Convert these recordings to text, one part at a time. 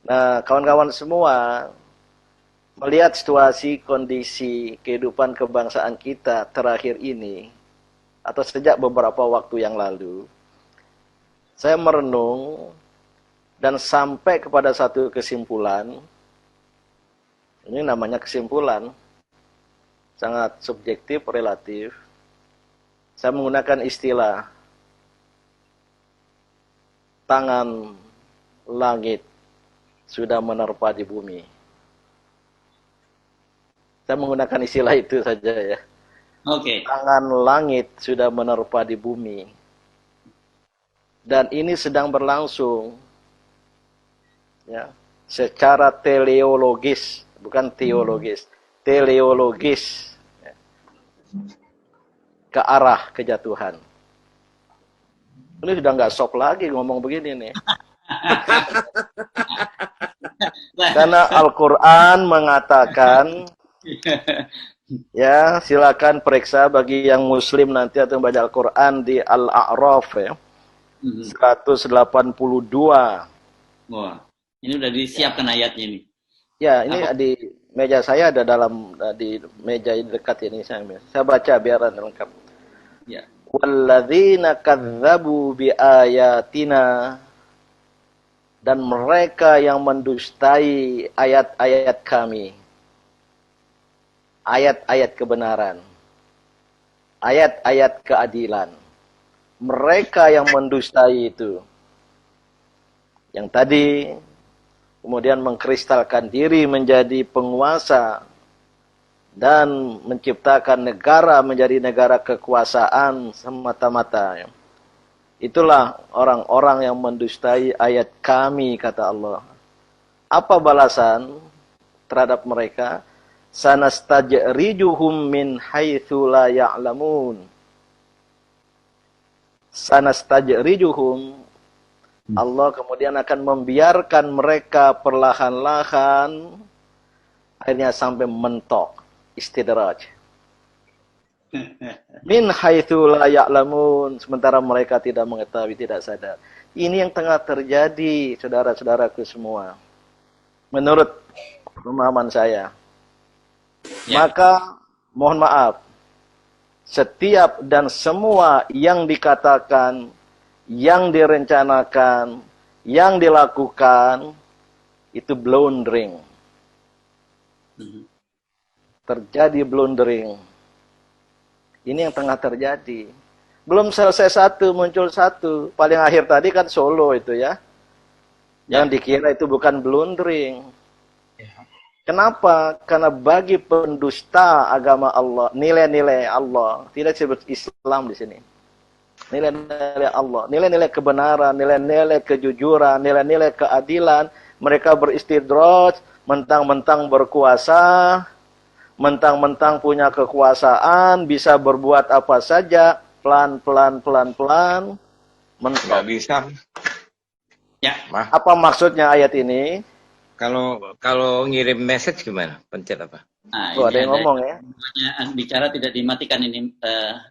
Nah, kawan-kawan semua, melihat situasi kondisi kehidupan kebangsaan kita terakhir ini, atau sejak beberapa waktu yang lalu, saya merenung dan sampai kepada satu kesimpulan. Ini namanya kesimpulan, sangat subjektif, relatif. Saya menggunakan istilah tangan langit sudah menerpa di bumi. Saya menggunakan istilah itu saja ya. Oke. Tangan langit sudah menerpa di bumi. Dan ini sedang berlangsung ya, secara teleologis, bukan teologis, teleologis ya, ke arah kejatuhan. Ini sudah nggak sok lagi ngomong begini nih. Karena Al-Quran mengatakan, ya silakan periksa bagi yang muslim nanti atau membaca Al-Quran di Al-A'raf ya, 182. Wah, ini udah disiapkan ayatnya ini. Ya, ini Apa? di meja saya ada dalam di meja dekat ini saya baca biar lengkap. Ya. Walladzina kadzdzabu biayatina, dan mereka yang mendustai ayat-ayat kami. Ayat-ayat kebenaran. Ayat-ayat keadilan. Mereka yang mendustai itu. Yang tadi kemudian mengkristalkan diri menjadi penguasa dan menciptakan negara menjadi negara kekuasaan semata-mata. Itulah orang-orang yang mendustai ayat kami, kata Allah. Apa balasan terhadap mereka? Sanastajrijuhum min haitsu la ya'lamun. Sanastajrijuhum, Allah kemudian akan membiarkan mereka perlahan-lahan akhirnya sampai mentok, istidraj. Min haitsu la ya'lamun, sementara mereka tidak mengetahui, tidak sadar. Ini yang tengah terjadi, saudara-saudaraku semua. Menurut pemahaman saya. Ya. Maka mohon maaf, setiap dan semua yang dikatakan, yang direncanakan, yang dilakukan, itu blundering. Terjadi blundering. Ini yang tengah terjadi. Belum selesai satu, muncul satu. Paling akhir tadi kan Solo itu ya. Yang dikira itu bukan blundering. Kenapa? Karena bagi pendusta agama Allah, nilai-nilai Allah, tidak disebut Islam di sini. Nilai-nilai Allah, nilai-nilai kebenaran, nilai-nilai kejujuran, nilai-nilai keadilan, mereka beristidraj, mentang-mentang berkuasa, mentang-mentang punya kekuasaan, bisa berbuat apa saja, pelan-pelan, mentok. Nggak bisa. Ya. Apa maksudnya ayat ini? Kalau ngirim message gimana? Pencet apa? Nah, Tuh, ini ada yang ngomong ya. bicara tidak dimatikan ini,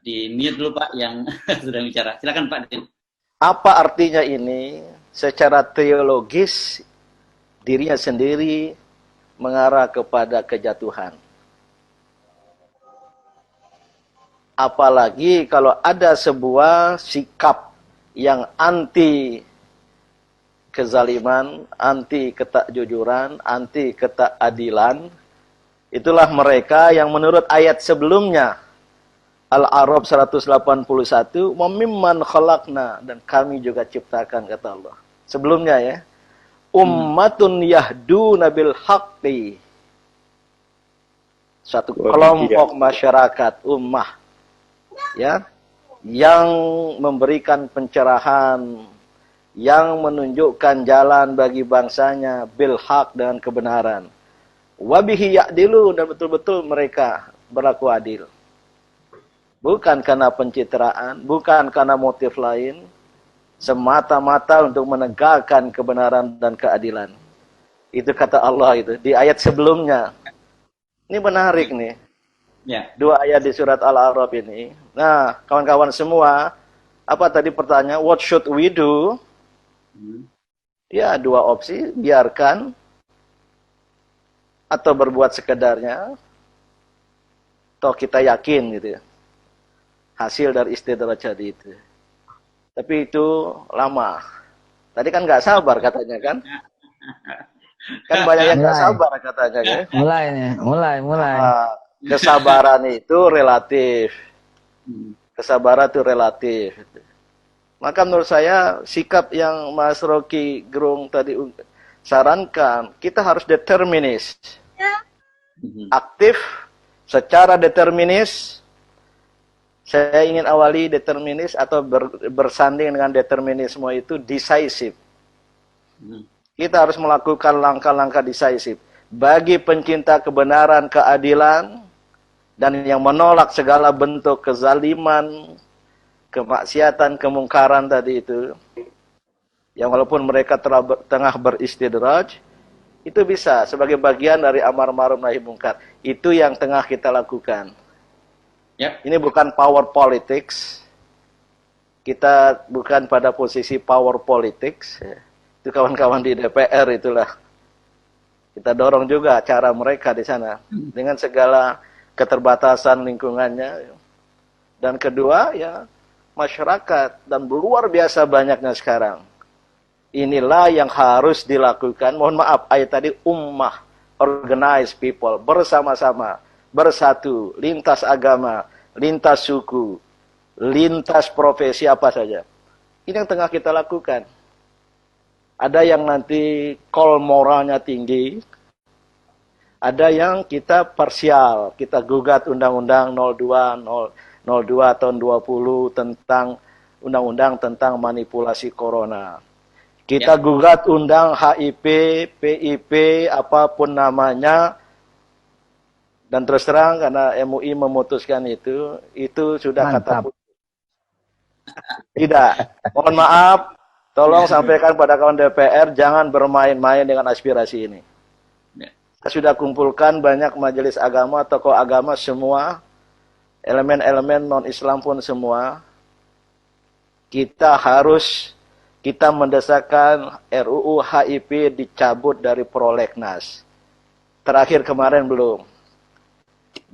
di mute dulu Pak yang sedang bicara. Silakan Pak Din. Apa artinya ini? Secara teologis, dirinya sendiri mengarah kepada kejatuhan. Apalagi kalau ada sebuah sikap yang anti kezaliman, anti ketakjujuran, anti ketakadilan, itulah mereka yang menurut ayat sebelumnya, Al-A'raf 181, "Mimman khalaqna", dan kami juga ciptakan, kata Allah. Sebelumnya ya, ummatun yahduna bil haqqi. Suatu kelompok masyarakat, ummah ya, yang memberikan pencerahan, yang menunjukkan jalan bagi bangsanya bil haq, dengan kebenaran. Wabihi ya'dilu, dan betul-betul mereka berlaku adil. Bukan karena pencitraan, bukan karena motif lain, semata-mata untuk menegakkan kebenaran dan keadilan. Itu kata Allah itu di ayat sebelumnya. Ini menarik nih. Ya. Dua ayat di surat Al-A'raf ini. Nah, kawan-kawan semua, apa tadi pertanyaan? What should we do? Ya, dua opsi, biarkan atau berbuat sekedarnya, toh kita yakin gitu ya, hasil dari istidraj tadi itu. Tapi itu lama. Tadi kan nggak sabar katanya kan? Kan banyak yang nggak sabar katanya ya. Mulai nih, mulai. Kesabaran itu relatif. Kesabaran itu relatif. Maka menurut saya sikap yang Mas Rocky Gerung tadi sarankan, kita harus determinis. Aktif secara determinis. Saya ingin awali determinis atau bersanding dengan determinisme itu decisive. Kita harus melakukan langkah-langkah decisive. Bagi pencinta kebenaran, keadilan, dan yang menolak segala bentuk kezaliman, kemaksiatan, kemungkaran tadi itu, yang walaupun mereka tengah beristidraj, itu bisa sebagai bagian dari amar ma'ruf nahi mungkar. Itu yang tengah kita lakukan. Yep. Ini bukan power politics. Kita bukan pada posisi power politics. Itu kawan-kawan di DPR itulah. Kita dorong juga cara mereka di sana dengan segala keterbatasan lingkungannya. Dan kedua ya masyarakat, dan luar biasa banyaknya sekarang. Inilah yang harus dilakukan. Mohon maaf, ayat tadi ummah, organize people, bersama-sama, bersatu, lintas agama, lintas suku, lintas profesi apa saja. Ini yang tengah kita lakukan. Ada yang nanti call moralnya tinggi, ada yang kita parsial, kita gugat Undang-Undang 02 tahun 20 tentang Undang-Undang tentang manipulasi corona. Kita gugat undang HIP, PIP, apapun namanya. Dan terus terang karena MUI memutuskan itu sudah Mantap. kata putus. Tidak. Mohon maaf, tolong sampaikan pada kawan DPR, jangan bermain-main dengan aspirasi ini. Saya sudah kumpulkan banyak majelis agama, tokoh agama semua, elemen-elemen non-Islam pun semua. Kita mendesakkan RUU HIP dicabut dari prolegnas. Terakhir kemarin belum.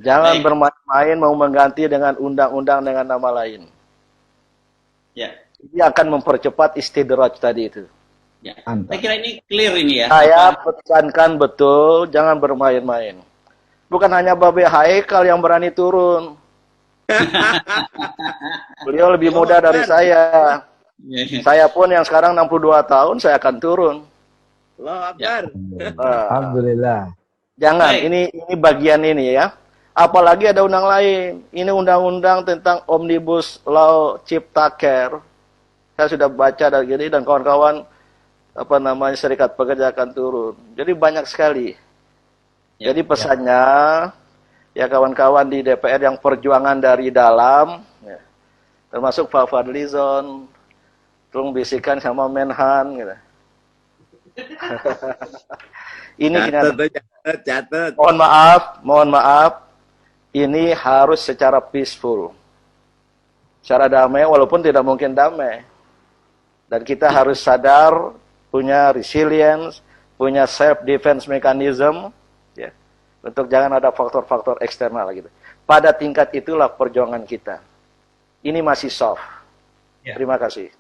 Jangan bermain-main mau mengganti dengan undang-undang dengan nama lain. Ya. Ini akan mempercepat istidraj tadi itu. Ya. Saya kira ini clear ini ya. Saya pesankan betul, jangan bermain-main. Bukan hanya Babe Haikal yang berani turun. Beliau lebih muda dari saya. Saya pun yang sekarang 62 tahun, saya akan turun. Allahu Akbar. Alhamdulillah. Jangan, ini bagian ini ya. Apalagi ada undang lain. Ini undang-undang tentang Omnibus Law Ciptaker. Saya sudah baca dan gini, dan kawan-kawan serikat pekerja akan turun. Jadi banyak sekali. Jadi pesannya, ya kawan-kawan di DPR yang perjuangan dari dalam, ya, termasuk Pak Fadlizon, tolong bisikan sama Menhan gitu. Ini Catat. Mohon maaf. Ini harus secara peaceful. Secara damai, walaupun tidak mungkin damai. Dan kita harus sadar, punya resilience, punya self defense mechanism, ya. Untuk jangan ada faktor-faktor eksternal gitu. Pada tingkat itulah perjuangan kita. Ini masih soft. Terima kasih.